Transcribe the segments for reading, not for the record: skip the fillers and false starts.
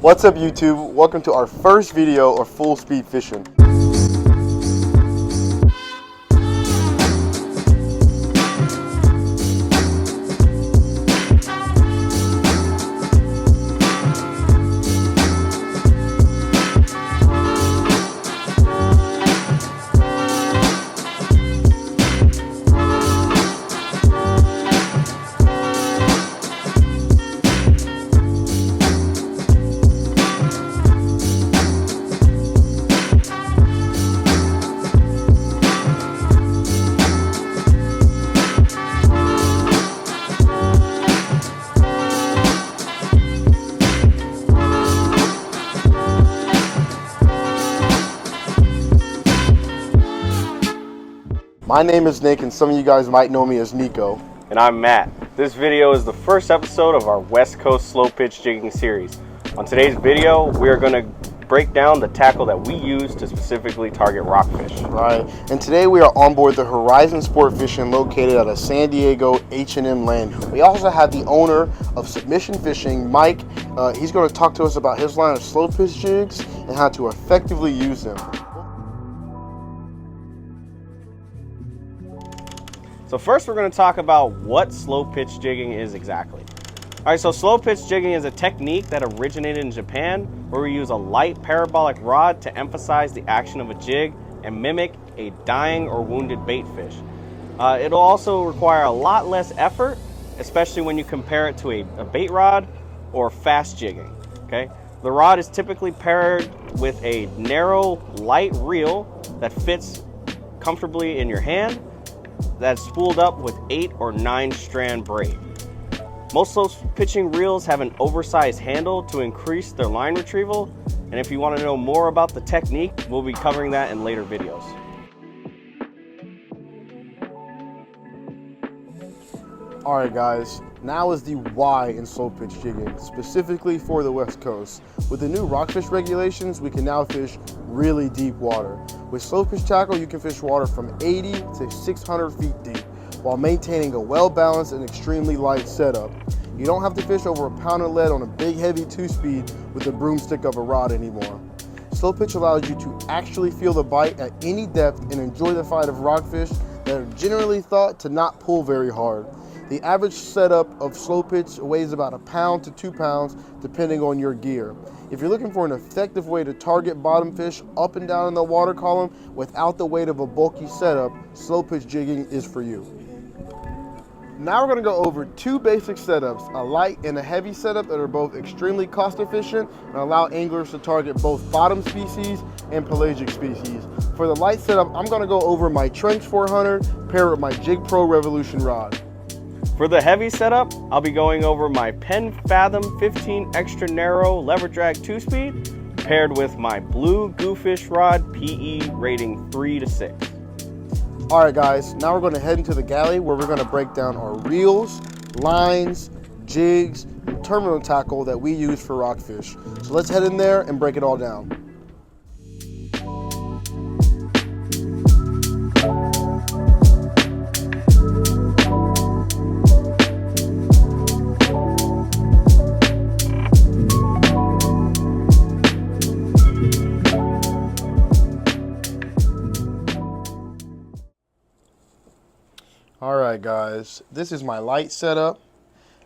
What's up YouTube? Welcome to our first video of full speed fishing. My name is Nick and some of you guys might know me as Nico. And I'm Matt. This video is the first episode of our West Coast Slowpitch Jigging series. On today's video, we are going to break down the tackle that we use to specifically target rockfish. Right, and today we are on board the Horizon Sport Fishing located at a San Diego H&M landing. We also have the owner of Submission Fishing, Mike. He's going to talk to us about his line of Slowpitch jigs and how to effectively use them. So first we're going to talk about what Slowpitch jigging is exactly. Alright, so Slowpitch jigging is a technique that originated in Japan where we use a light parabolic rod to emphasize the action of a jig and mimic a dying or wounded bait fish. It'll also require a lot less effort, especially when you compare it to a bait rod or fast jigging. Okay? The rod is typically paired with a narrow, light reel that fits comfortably in your hand, that's spooled up with 8 or 9 strand braid. Most Slowpitching reels have an oversized handle to increase their line retrieval, and if you want to know more about the technique, we'll be covering that in later videos. Alright guys, now is the why in Slowpitch jigging, specifically for the West Coast. With the new rockfish regulations, we can now fish really deep water. With Slowpitch tackle, you can fish water from 80 to 600 feet deep, while maintaining a well-balanced and extremely light setup. You don't have to fish over a pound of lead on a big heavy 2-speed with a broomstick of a rod anymore. Slowpitch allows you to actually feel the bite at any depth and enjoy the fight of rockfish that are generally thought to not pull very hard. The average setup of Slowpitch weighs about a pound to 2 pounds depending on your gear. If you're looking for an effective way to target bottom fish up and down in the water column without the weight of a bulky setup, Slowpitch jigging is for you. Now we're going to go over 2 basic setups, a light and a heavy setup that are both extremely cost efficient and allow anglers to target both bottom species and pelagic species. For the light setup, I'm going to go over my Tranx 400 paired with my JygPro Revolution rod. For the heavy setup, I'll be going over my Penn Fathom 15 extra narrow lever drag 2-speed paired with my blue GooFish rod PE rating 3 to 6. Alright guys, now we're going to head into the galley where we're going to break down our reels, lines, jigs, and terminal tackle that we use for rockfish. So let's head in there and break it all down. Alright guys, this is my light setup.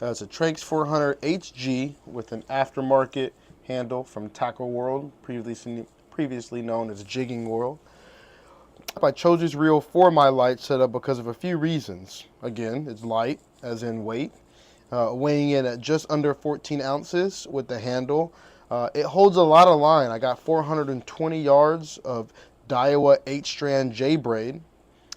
It's a Tranx 400 HG with an aftermarket handle from Tackle World, previously known as Jigging World. I chose this reel for my light setup because of a few reasons. Again, it's light, as in weight, weighing in at just under 14 ounces with the handle. It holds a lot of line. I got 420 yards of Daiwa 8-strand J braid.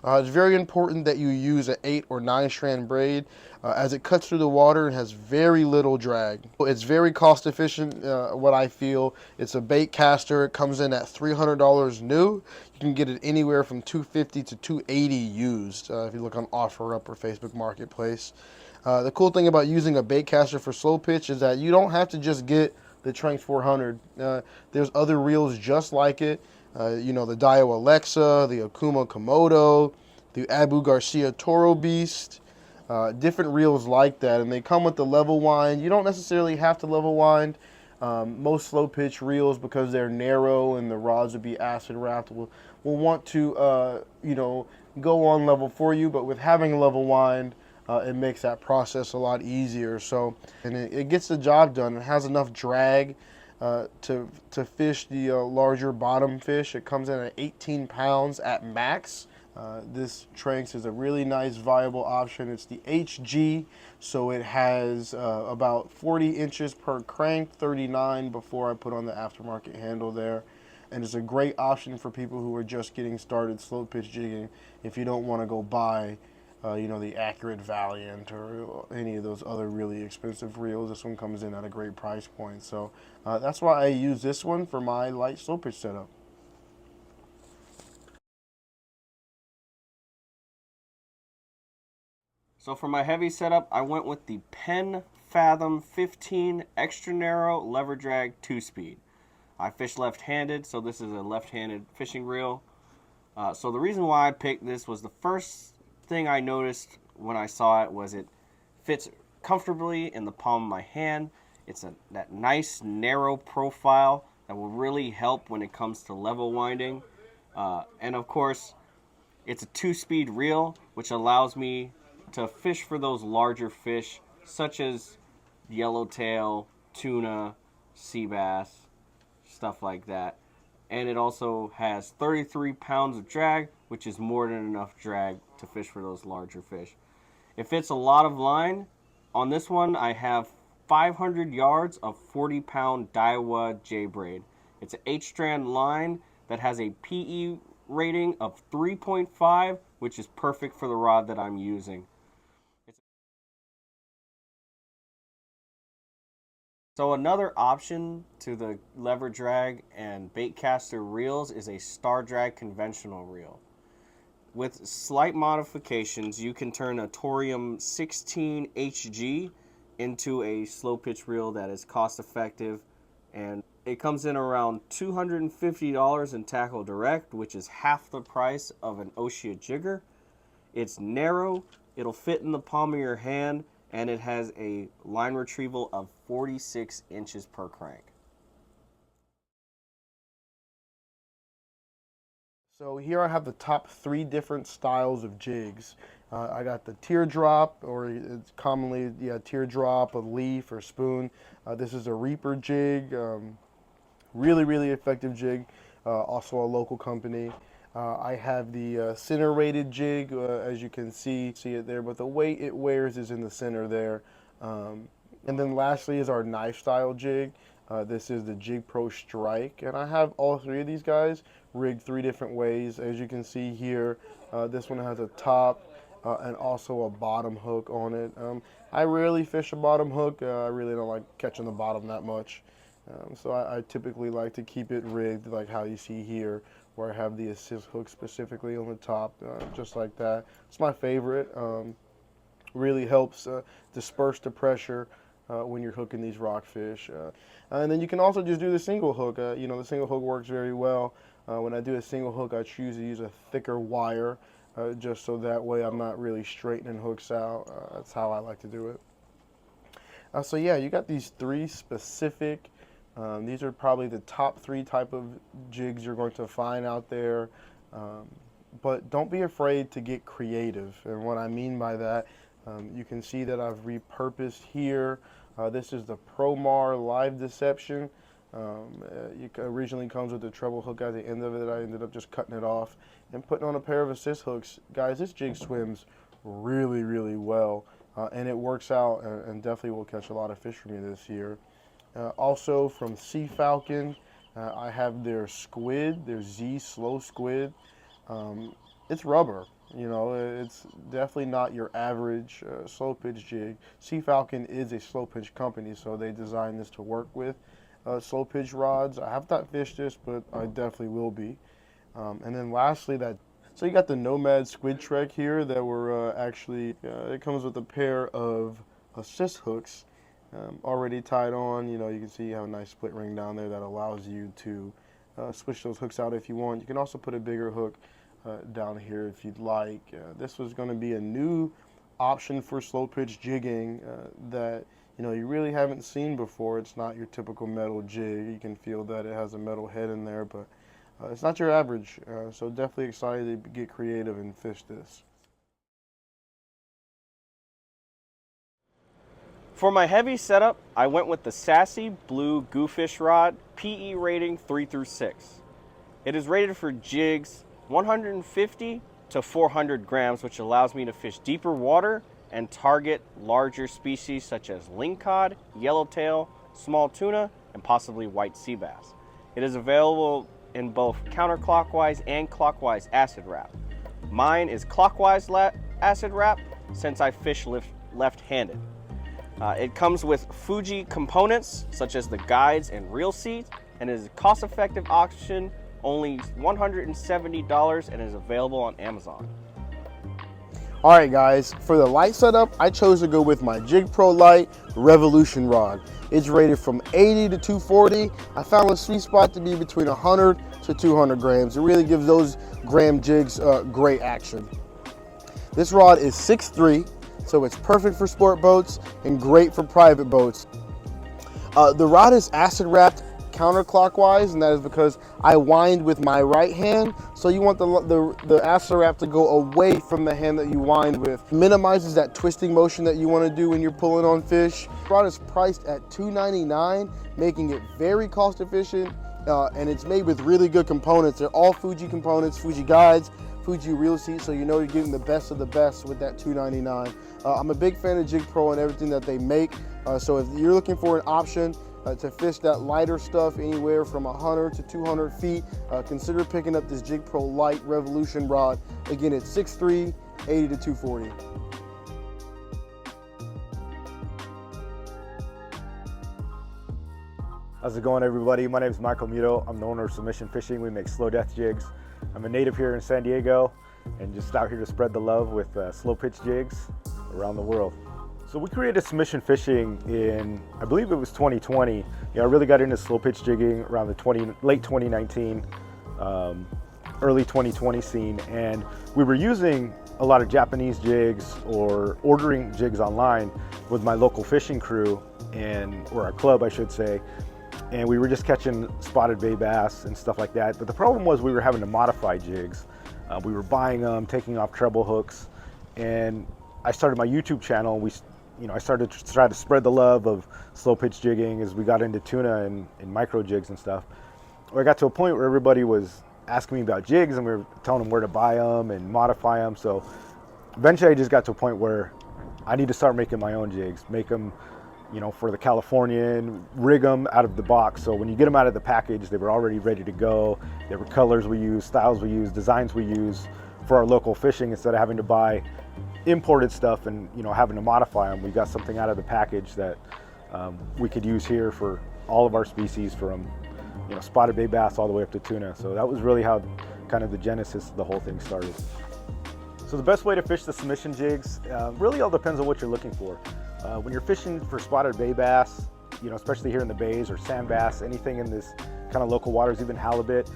It's very important that you use an 8 or 9 strand braid as it cuts through the water and has very little drag. It's very cost efficient, what I feel. It's a bait caster. It comes in at $300 new. You can get it anywhere from $250 to $280 used if you look on OfferUp or Facebook Marketplace. The cool thing about using a bait caster for Slowpitch is that you don't have to just get the Tranx 400. There's other reels just like it. You know, the Daiwa Alexa, the Okuma Komodo, the Abu Garcia Toro Beast, different reels like that, and they come with the level wind. You don't necessarily have to level wind. Most slow pitch reels, because they're narrow and the rods would be acid wrapped, will want to go on level for you. But with having level wind, it makes that process a lot easier. So, and it gets the job done. It has enough drag to fish the larger bottom fish. It comes in at 18 pounds at max. This Tranx is a really nice, viable option. It's the HG, so it has about 40 inches per crank, 39 before I put on the aftermarket handle there. And it's a great option for people who are just getting started slow pitch jigging if you don't want to go buy the Accurate Valiant or any of those other really expensive reels. This one comes in at a great price point. So that's why I use this one for my light slow pitch setup. So for my heavy setup, I went with the Penn Fathom 15 extra narrow lever drag 2-speed. I fish left-handed, so this is a left-handed fishing reel. So the reason why I picked this was the first thing I noticed when I saw it was it fits comfortably in the palm of my hand. It's that nice narrow profile that will really help when it comes to level winding. And of course, it's a 2-speed reel, which allows me to fish for those larger fish, such as yellowtail, tuna, sea bass, stuff like that. And it also has 33 pounds of drag, which is more than enough drag to fish for those larger fish. It fits a lot of line. On this one, I have 500 yards of 40-pound Daiwa J-braid. It's an 8-strand line that has a PE rating of 3.5, which is perfect for the rod that I'm using. So another option to the lever drag and baitcaster reels is a star drag conventional reel. With slight modifications, you can turn a Torium 16 HG into a slow pitch reel that is cost effective, and it comes in around $250 in tackle direct, which is half the price of an Oshia jigger. It's narrow, it'll fit in the palm of your hand, and it has a line retrieval of 46 inches per crank. So here I have the top 3 different styles of jigs. I got the teardrop, or it's commonly teardrop, a leaf, or spoon. This is a Reaper jig, really, really effective jig, also a local company. I have the center rated jig, as you can see it there, but the way it wears is in the center there. And then lastly is our knife style jig. This is the JygPro Stryke, and I have all 3 of these guys rigged 3 different ways. As you can see here, this one has a top and also a bottom hook on it. I rarely fish a bottom hook. I really don't like catching the bottom that much. So I typically like to keep it rigged like how you see here, where I have the assist hook specifically on the top, just like that. It's my favorite. Really helps disperse the pressure when you're hooking these rockfish. And then you can also just do the single hook. The single hook works very well. When I do a single hook, I choose to use a thicker wire, just so that way I'm not really straightening hooks out. That's how I like to do it. So yeah, you got these 3 specific. These are probably the top 3 type of jigs you're going to find out there. But don't be afraid to get creative. And what I mean by that, you can see that I've repurposed here. This is the Promar Live Deception. It originally comes with the treble hook at the end of it. I ended up just cutting it off and putting on a pair of assist hooks. Guys, this jig swims really, really well. And it works out and definitely will catch a lot of fish for me this year. Also from Sea Falcon, I have their squid, their Z Slow Squid. It's rubber, it's definitely not your average slow pitch jig. Sea Falcon is a slow pitch company, so they designed this to work with slow pitch rods. I have not fished this, but I definitely will be. And then lastly, so you got the Nomad Squid Trek here that were actually, it comes with a pair of assist hooks already tied on. You can see you have a nice split ring down there that allows you to switch those hooks out if you want. You can also put a bigger hook down here if you'd like. This was going to be a new option for slow pitch jigging that you know, you really haven't seen before. It's not your typical metal jig. You can feel that it has a metal head in there, but it's not your average. So definitely excited to get creative and fish this. For my heavy setup, I went with the Sassy Blue GooFish rod, PE rating 3-6. It is rated for jigs 150 to 400 grams, which allows me to fish deeper water and target larger species such as lingcod, yellowtail, small tuna, and possibly white sea bass. It is available in both counterclockwise and clockwise acid wrap. Mine is clockwise acid wrap since I fish left-handed. It comes with Fuji components such as the guides and reel seats, and is a cost-effective option, only $170, and is available on Amazon. All right, guys, for the light setup, I chose to go with my JygPro Lite Revolution rod. It's rated from 80 to 240. I found a sweet spot to be between 100 to 200 grams. It really gives those gram jigs great action. This rod is 6'3", so it's perfect for sport boats and great for private boats. The rod is acid wrapped counterclockwise, and that is because I wind with my right hand, so you want the acid wrap to go away from the hand that you wind with. Minimizes that twisting motion that you want to do when you're pulling on fish. The rod is priced at $2.99, making it very cost efficient, and it's made with really good components. They're all Fuji components, Fuji guides, Fuji reel seats, so you know you're getting the best of the best with that $2.99. I'm a big fan of JygPro and everything that they make, so if you're looking for an option to fish that lighter stuff anywhere from 100 to 200 feet, consider picking up this JygPro Lite Revolution rod. Again, it's 6'3", 80 to 240. How's it going, everybody? My name is Michael Muto. I'm the owner of Submission Fishing. We make slow death jigs. I'm a native here in San Diego and just out here to spread the love with slow pitch jigs around the world. So we created Submission Fishing in, I believe it was 2020. I really got into slow pitch jigging around the late 2019, early 2020 scene, and we were using a lot of Japanese jigs or ordering jigs online with my local fishing crew, or our club, I should say. And we were just catching spotted bay bass and stuff like that. But the problem was we were having to modify jigs. We were buying them, taking off treble hooks, and I started my YouTube channel. I started to try to spread the love of slow pitch jigging as we got into tuna and micro jigs and stuff. I got to a point where everybody was asking me about jigs, and we were telling them where to buy them and modify them. So eventually I just got to a point where I need to start making my own jigs, make them for the Californian, rig them out of the box. So when you get them out of the package, they were already ready to go. There were colors we use, styles we use, designs we use for our local fishing, instead of having to buy imported stuff and having to modify them. We got something out of the package that we could use here for all of our species, from spotted bay bass all the way up to tuna. So that was really how kind of the genesis of the whole thing started. So the best way to fish the submission jigs really all depends on what you're looking for. When you're fishing for spotted bay bass, especially here in the bays, or sand bass, anything in this kind of local waters, even halibut,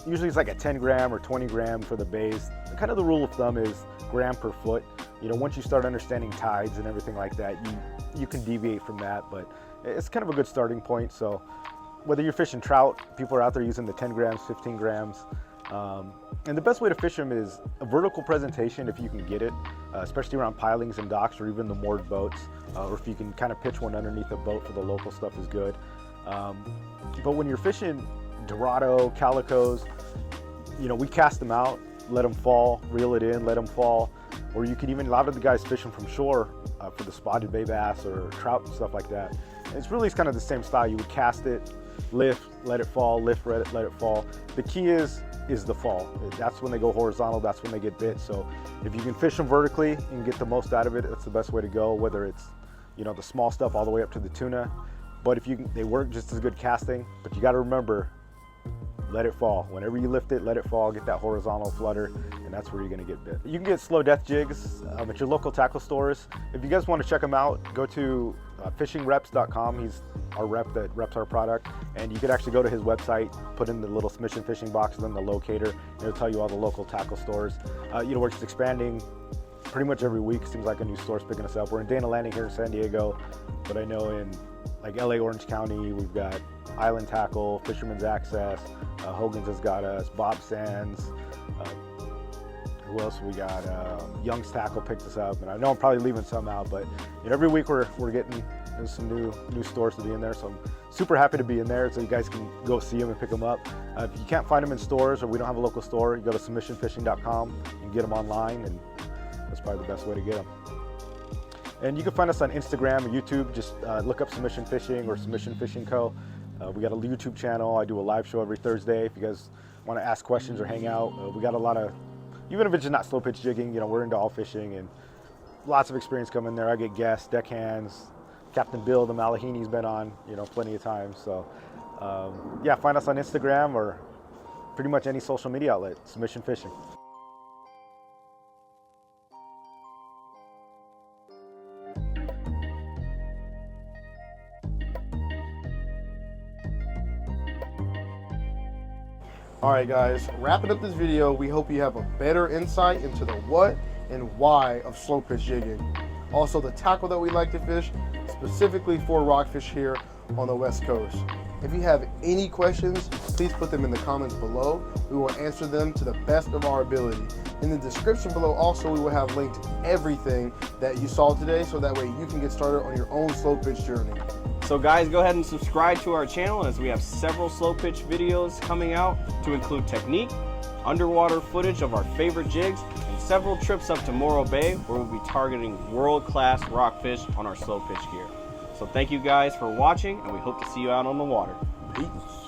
usually it's like a 10 gram or 20 gram for the bays. Kind of the rule of thumb is gram per foot. Once you start understanding tides and everything like that, you can deviate from that, but it's kind of a good starting point. So whether you're fishing trout, people are out there using the 10 grams, 15 grams. And the best way to fish them is a vertical presentation if you can get it, especially around pilings and docks, or even the moored boats, or if you can kind of pitch one underneath a boat for the local stuff is good. But when you're fishing Dorado, calicos, we cast them out, let them fall, reel it in, let them fall. Or you could even, a lot of the guys fishing from shore for the spotted bay bass or trout and stuff like that. And it's really kind of the same style. You would cast it, lift, let it fall, lift, let it fall. The key is the fall. That's when they go horizontal, that's when they get bit. So if you can fish them vertically and get the most out of it, that's the best way to go, whether it's the small stuff all the way up to the tuna. But they work just as good casting, but you got to remember, let it fall. Whenever you lift it, let it fall, get that horizontal flutter, and that's where you're gonna get bit. You can get slow death jigs at your local tackle stores. If you guys want to check them out, go to fishingreps.com. He's our rep that reps our product, and you could actually go to his website, put in the little submission fishing box, and then the locator, and it'll tell you all the local tackle stores. We're just expanding pretty much every week. Seems like a new store's picking us up. We're in Dana Landing here in San Diego, but I know in like LA, Orange County, we've got Island Tackle, Fisherman's Access, Hogan's has got us, Bob Sands, who else we got? Young's Tackle picked us up, and I know I'm probably leaving some out, but you know, every week we're getting some new stores to be in there, so I'm super happy to be in there, so you guys can go see them and pick them up. If you can't find them in stores or we don't have a local store, you go to submissionfishing.com and get them online, and that's probably the best way to get them. And you can find us on Instagram or YouTube. Just look up Submission Fishing or Submission Fishing Co. We got a YouTube channel. I do a live show every Thursday. If you guys want to ask questions or hang out, we got a lot of, even if it's just not slow pitch jigging, you know, we're into all fishing and lots of experience coming there. I get guests, deckhands. Captain Bill, the Malahini's been on, you know, plenty of times. So yeah, find us on Instagram or pretty much any social media outlet, Submission Fishing. All right, guys, wrapping up this video, we hope you have a better insight into the what and why of slow pitch jigging. Also, the tackle that we like to fish, specifically for rockfish here on the West Coast. If you have any questions, please put them in the comments below. We will answer them to the best of our ability. In the description below also, we will have linked everything that you saw today, so that way you can get started on your own slow pitch journey. So guys, go ahead and subscribe to our channel, as we have several slow pitch videos coming out to include technique, underwater footage of our favorite jigs, and several trips up to Morro Bay where we'll be targeting world-class rockfish on our slow pitch gear. So thank you guys for watching, and we hope to see you out on the water. Peace.